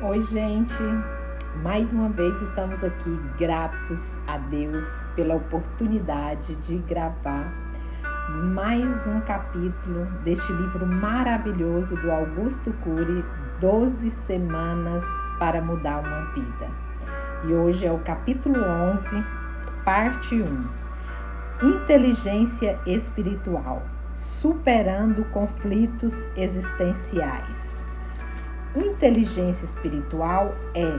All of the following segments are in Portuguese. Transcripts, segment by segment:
Oi, gente! Mais uma vez estamos aqui gratos a Deus pela oportunidade de gravar mais um capítulo deste livro maravilhoso do Augusto Cury, 12 Semanas para Mudar uma Vida. E hoje é o capítulo 11, parte 1. Inteligência espiritual, superando conflitos existenciais. Inteligência espiritual é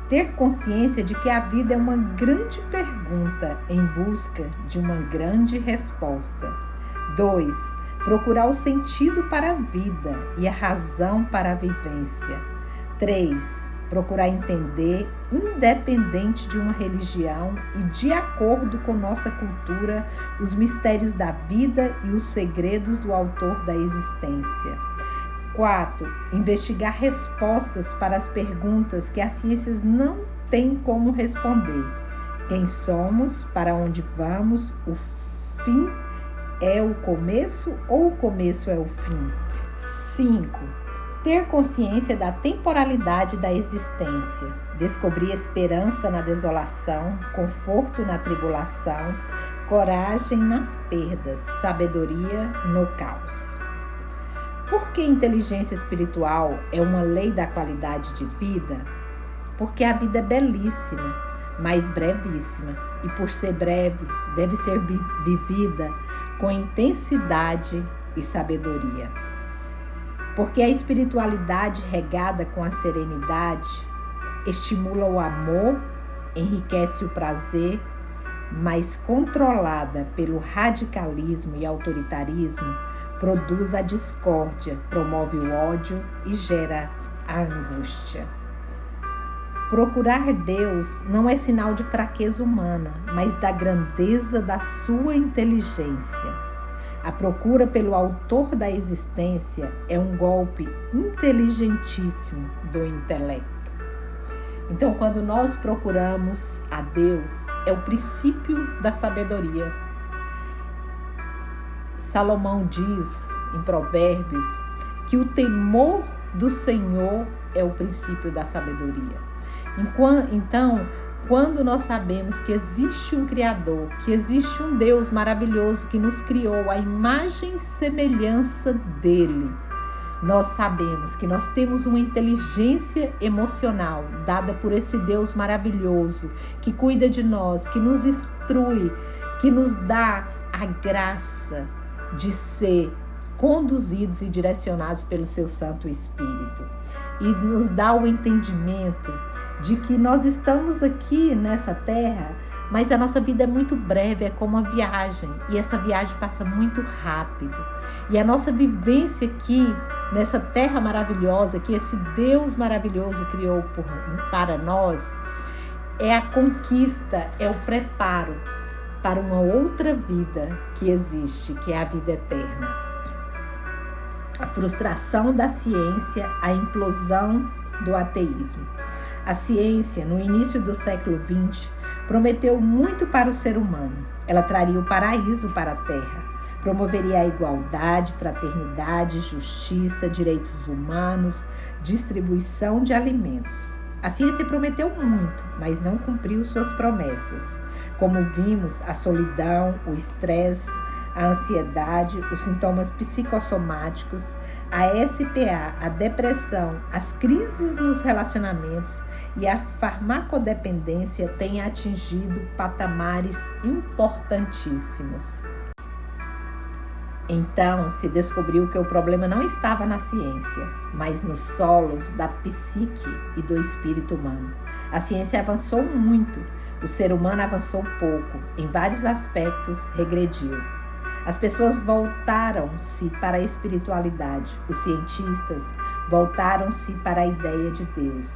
ter consciência de que a vida é uma grande pergunta em busca de uma grande resposta. 2. Procurar o sentido para a vida e a razão para a vivência. 3. Procurar entender, independente de uma religião e de acordo com nossa cultura, os mistérios da vida e os segredos do autor da existência. 4. Investigar respostas para as perguntas que as ciências não têm como responder. Quem somos? Para onde vamos? O fim é o começo ou o começo é o fim? 5. Ter consciência da temporalidade da existência. Descobrir esperança na desolação, conforto na tribulação, coragem nas perdas, sabedoria no caos. Por que inteligência espiritual é uma lei da qualidade de vida? Porque a vida é belíssima, mas brevíssima. E por ser breve, deve ser vivida com intensidade e sabedoria. Porque a espiritualidade regada com a serenidade estimula o amor, enriquece o prazer, mas controlada pelo radicalismo e autoritarismo, produz a discórdia, promove o ódio e gera a angústia. Procurar Deus não é sinal de fraqueza humana, mas da grandeza da sua inteligência. A procura pelo autor da existência é um golpe inteligentíssimo do intelecto. Então, quando nós procuramos a Deus, é o princípio da sabedoria. Salomão diz em Provérbios que o temor do Senhor é o princípio da sabedoria. Então, quando nós sabemos que existe um Criador, que existe um Deus maravilhoso que nos criou à imagem e semelhança dele, nós sabemos que nós temos uma inteligência emocional dada por esse Deus maravilhoso que cuida de nós, que nos instrui, que nos dá a graça de ser conduzidos e direcionados pelo seu Santo Espírito. E nos dá o entendimento de que nós estamos aqui nessa terra, mas a nossa vida é muito breve, é como uma viagem. E essa viagem passa muito rápido. E a nossa vivência aqui, nessa terra maravilhosa, que esse Deus maravilhoso criou para nós, é a conquista, é o preparo para uma outra vida que existe, que é a vida eterna. A frustração da ciência, a implosão do ateísmo. A ciência, no início do século XX, prometeu muito para o ser humano. Ela traria o paraíso para a Terra, promoveria a igualdade, fraternidade, justiça, direitos humanos, distribuição de alimentos. A ciência prometeu muito, mas não cumpriu suas promessas. Como vimos, a solidão, o estresse, a ansiedade, os sintomas psicossomáticos, a SPA, a depressão, as crises nos relacionamentos e a farmacodependência têm atingido patamares importantíssimos. Então, se descobriu que o problema não estava na ciência, mas nos solos da psique e do espírito humano. A ciência avançou muito, o ser humano avançou pouco, em vários aspectos regrediu. As pessoas voltaram-se para a espiritualidade, os cientistas voltaram-se para a ideia de Deus.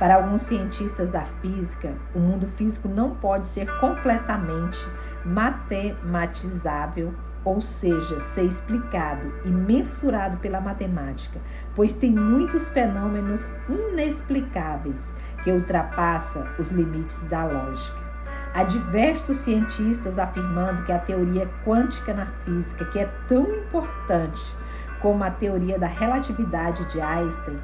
Para alguns cientistas da física, o mundo físico não pode ser completamente matematizável, ou seja, ser explicado e mensurado pela matemática, pois tem muitos fenômenos inexplicáveis que ultrapassam os limites da lógica. Há diversos cientistas afirmando que a teoria quântica na física, que é tão importante como a teoria da relatividade de Einstein,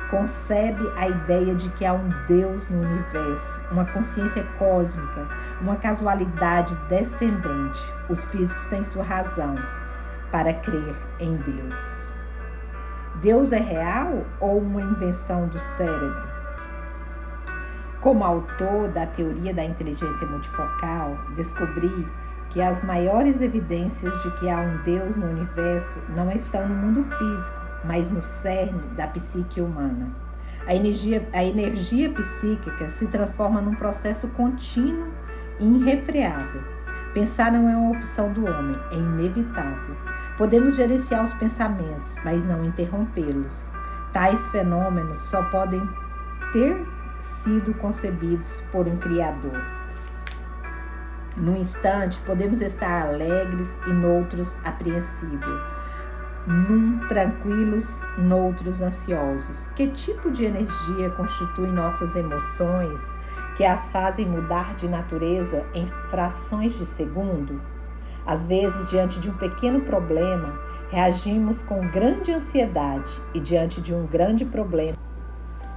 concebe a ideia de que há um Deus no universo, uma consciência cósmica, uma casualidade descendente. Os físicos têm sua razão para crer em Deus. Deus é real ou uma invenção do cérebro? Como autor da teoria da inteligência multifocal, descobri que as maiores evidências de que há um Deus no universo não estão no mundo físico, mas no cerne da psique humana. A energia psíquica se transforma num processo contínuo e irrefreável. Pensar não é uma opção do homem, é inevitável. Podemos gerenciar os pensamentos, mas não interrompê-los. Tais fenômenos só podem ter sido concebidos por um Criador. Num instante, podemos estar alegres e noutros apreensíveis, num tranquilos, noutros ansiosos. Que tipo de energia constitui nossas emoções que as fazem mudar de natureza em frações de segundo? Às vezes, diante de um pequeno problema, reagimos com grande ansiedade e diante de um grande problema,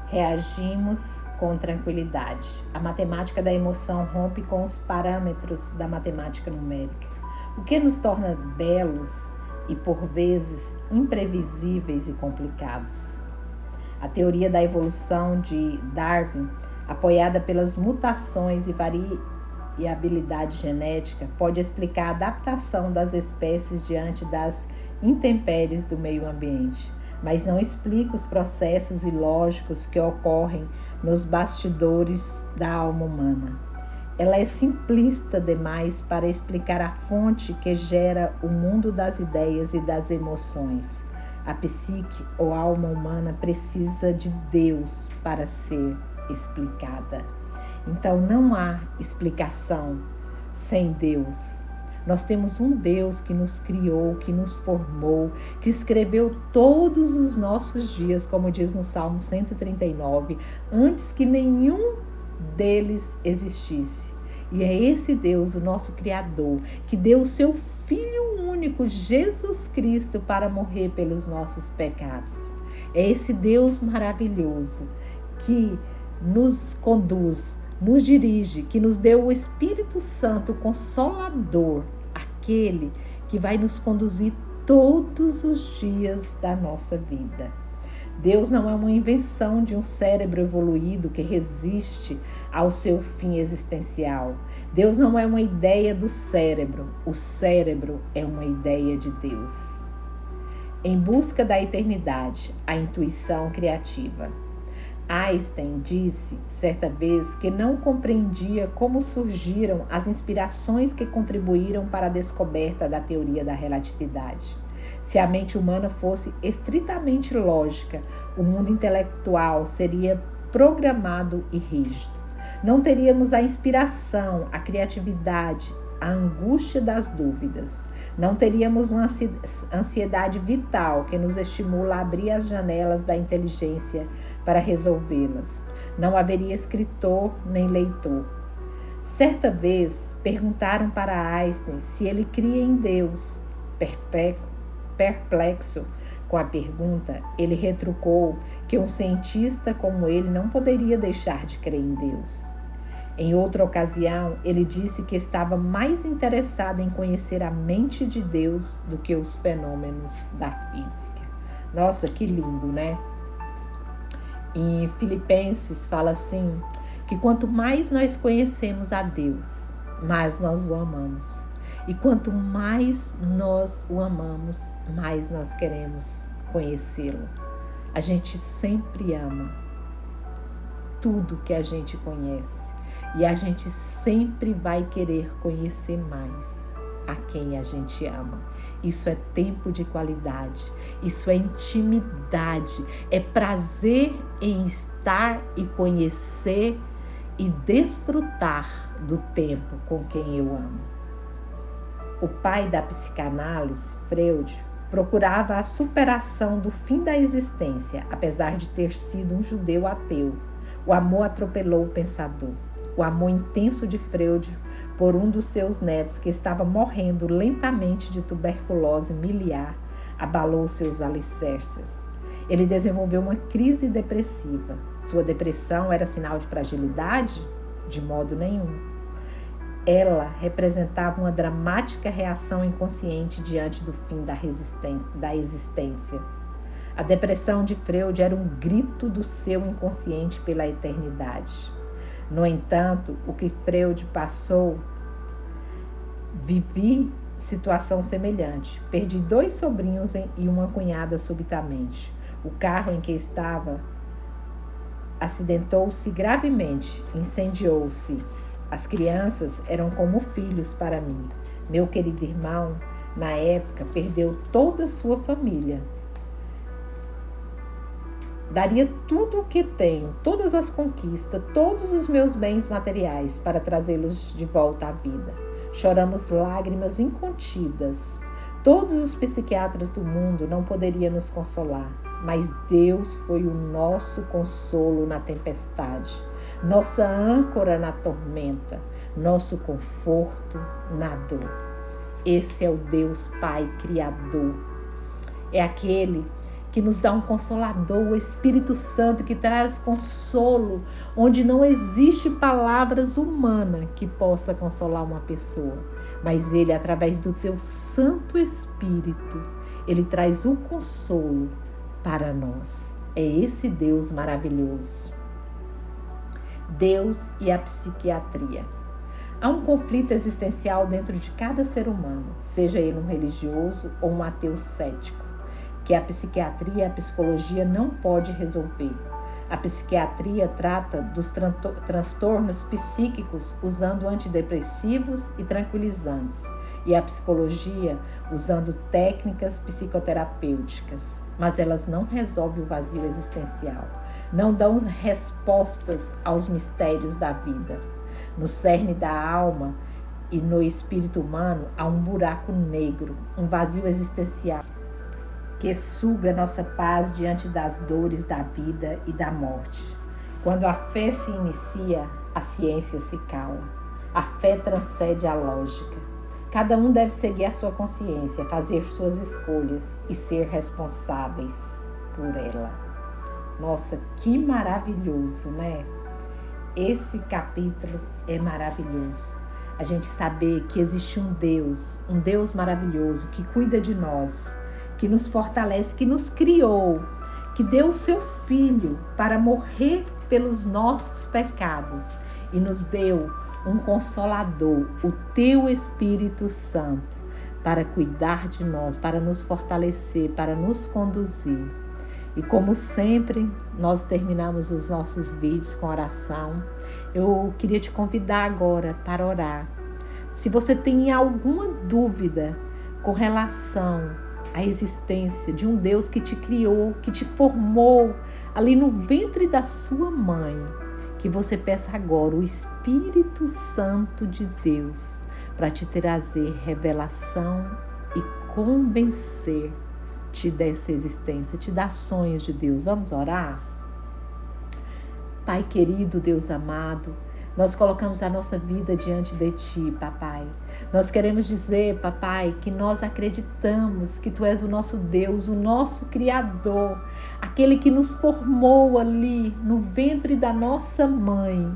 reagimos com tranquilidade. A matemática da emoção rompe com os parâmetros da matemática numérica, o que nos torna belos e, por vezes, imprevisíveis e complicados. A teoria da evolução de Darwin, apoiada pelas mutações e variabilidade genética, pode explicar a adaptação das espécies diante das intempéries do meio ambiente, mas não explica os processos ilógicos que ocorrem nos bastidores da alma humana. Ela é simplista demais para explicar a fonte que gera o mundo das ideias e das emoções. A psique ou alma humana precisa de Deus para ser explicada. Então não há explicação sem Deus. Nós temos um Deus que nos criou, que nos formou, que escreveu todos os nossos dias, como diz no Salmo 139, antes que nenhum deles existisse. E é esse Deus, o nosso Criador, que deu o seu Filho único, Jesus Cristo, para morrer pelos nossos pecados. É esse Deus maravilhoso que nos conduz, nos dirige, que nos deu o Espírito Santo Consolador, aquele que vai nos conduzir todos os dias da nossa vida. Deus não é uma invenção de um cérebro evoluído que resiste ao seu fim existencial. Deus não é uma ideia do cérebro. O cérebro é uma ideia de Deus. Em busca da eternidade, a intuição criativa. Einstein disse, certa vez, que não compreendia como surgiram as inspirações que contribuíram para a descoberta da teoria da relatividade. Se a mente humana fosse estritamente lógica, o mundo intelectual seria programado e rígido. Não teríamos a inspiração, a criatividade, a angústia das dúvidas. Não teríamos uma ansiedade vital que nos estimula a abrir as janelas da inteligência para resolvê-las. Não haveria escritor nem leitor. Certa vez perguntaram para Einstein se ele cria em Deus. Perplexo com a pergunta, ele retrucou que um cientista como ele não poderia deixar de crer em Deus. Em outra ocasião, ele disse que estava mais interessado em conhecer a mente de Deus do que os fenômenos da física. Nossa, que lindo, né? Em Filipenses fala assim, que quanto mais nós conhecemos a Deus, mais nós o amamos. E quanto mais nós o amamos, mais nós queremos conhecê-lo. A gente sempre ama tudo que a gente conhece. E a gente sempre vai querer conhecer mais a quem a gente ama. Isso é tempo de qualidade, isso é intimidade, é prazer em estar e conhecer e desfrutar do tempo com quem eu amo. O pai da psicanálise, Freud, procurava a superação do fim da existência, apesar de ter sido um judeu ateu. O amor atropelou o pensador. O amor intenso de Freud por um dos seus netos que estava morrendo lentamente de tuberculose miliar abalou seus alicerces. Ele desenvolveu uma crise depressiva. Sua depressão era sinal de fragilidade? De modo nenhum. Ela representava uma dramática reação inconsciente diante do fim da existência. A depressão de Freud era um grito do seu inconsciente pela eternidade. No entanto, o que Freud passou, vivi situação semelhante. Perdi 2 sobrinhos e uma cunhada subitamente. O carro em que estava acidentou-se gravemente, incendiou-se. As crianças eram como filhos para mim. Meu querido irmão, na época, perdeu toda a sua família. Daria tudo o que tenho, todas as conquistas, todos os meus bens materiais para trazê-los de volta à vida. Choramos lágrimas incontidas. Todos os psiquiatras do mundo não poderiam nos consolar, mas Deus foi o nosso consolo na tempestade, nossa âncora na tormenta, nosso conforto na dor. Esse é o Deus Pai Criador. É aquele que nos dá um consolador, o Espírito Santo, que traz consolo, onde não existe palavras humanas que possa consolar uma pessoa. Mas Ele, através do teu Santo Espírito, Ele traz o consolo para nós. É esse Deus maravilhoso. Deus e a psiquiatria. Há um conflito existencial dentro de cada ser humano, seja ele um religioso ou um ateu cético, que a psiquiatria e a psicologia não pode resolver. A psiquiatria trata dos transtornos psíquicos usando antidepressivos e tranquilizantes, e a psicologia usando técnicas psicoterapêuticas. Mas elas não resolvem o vazio existencial, não dão respostas aos mistérios da vida. No cerne da alma e no espírito humano há um buraco negro, um vazio existencial que suga nossa paz diante das dores da vida e da morte. Quando a fé se inicia, a ciência se cala. A fé transcende a lógica. Cada um deve seguir a sua consciência, fazer suas escolhas e ser responsáveis por ela. Nossa, que maravilhoso, né? Esse capítulo é maravilhoso. A gente saber que existe um Deus maravilhoso que cuida de nós, que nos fortalece, que nos criou, que deu o seu Filho para morrer pelos nossos pecados e nos deu um Consolador, o teu Espírito Santo, para cuidar de nós, para nos fortalecer, para nos conduzir. E como sempre, nós terminamos os nossos vídeos com oração. Eu queria te convidar agora para orar. Se você tem alguma dúvida com relação à existência de um Deus que te criou, que te formou ali no ventre da sua mãe, que você peça agora o Espírito Santo de Deus para te trazer revelação e convencer-te dessa existência, te dar sonhos de Deus. Vamos orar? Pai querido, Deus amado, nós colocamos a nossa vida diante de Ti, papai. Nós queremos dizer, papai, que nós acreditamos que Tu és o nosso Deus, o nosso Criador, aquele que nos formou ali no ventre da nossa mãe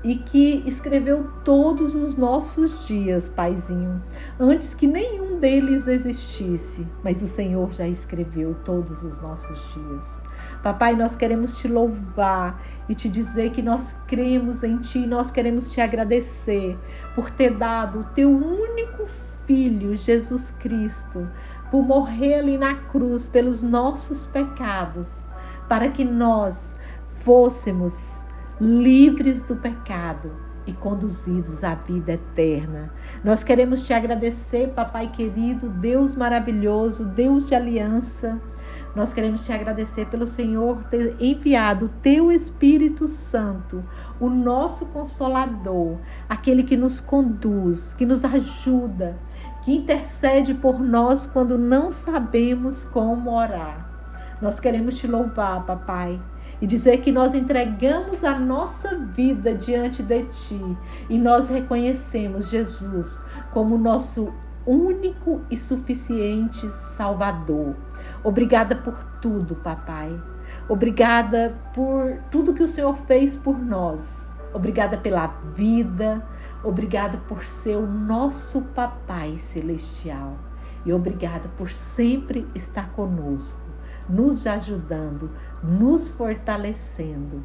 e que escreveu todos os nossos dias, Paizinho, antes que nenhum deles existisse, mas o Senhor já escreveu todos os nossos dias. Papai, nós queremos Te louvar e Te dizer que nós cremos em Ti, nós queremos Te agradecer por ter dado o Teu único Filho, Jesus Cristo, por morrer ali na cruz pelos nossos pecados, para que nós fôssemos livres do pecado e conduzidos à vida eterna. Nós queremos Te agradecer, papai querido, Deus maravilhoso, Deus de aliança. Nós queremos Te agradecer pelo Senhor ter enviado o Teu Espírito Santo, o nosso Consolador, aquele que nos conduz, que nos ajuda, que intercede por nós quando não sabemos como orar. Nós queremos Te louvar, papai, e dizer que nós entregamos a nossa vida diante de Ti e nós reconhecemos Jesus como nosso único e suficiente Salvador, Obrigada por tudo, papai. Obrigada por tudo que o Senhor fez por nós. Obrigada pela vida. Obrigada por ser o nosso papai celestial. E obrigada por sempre estar conosco, nos ajudando, nos fortalecendo.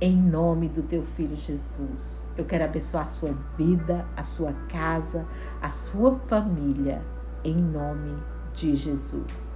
Em nome do teu Filho Jesus. Eu quero abençoar a sua vida, a sua casa, a sua família. Em nome de Jesus.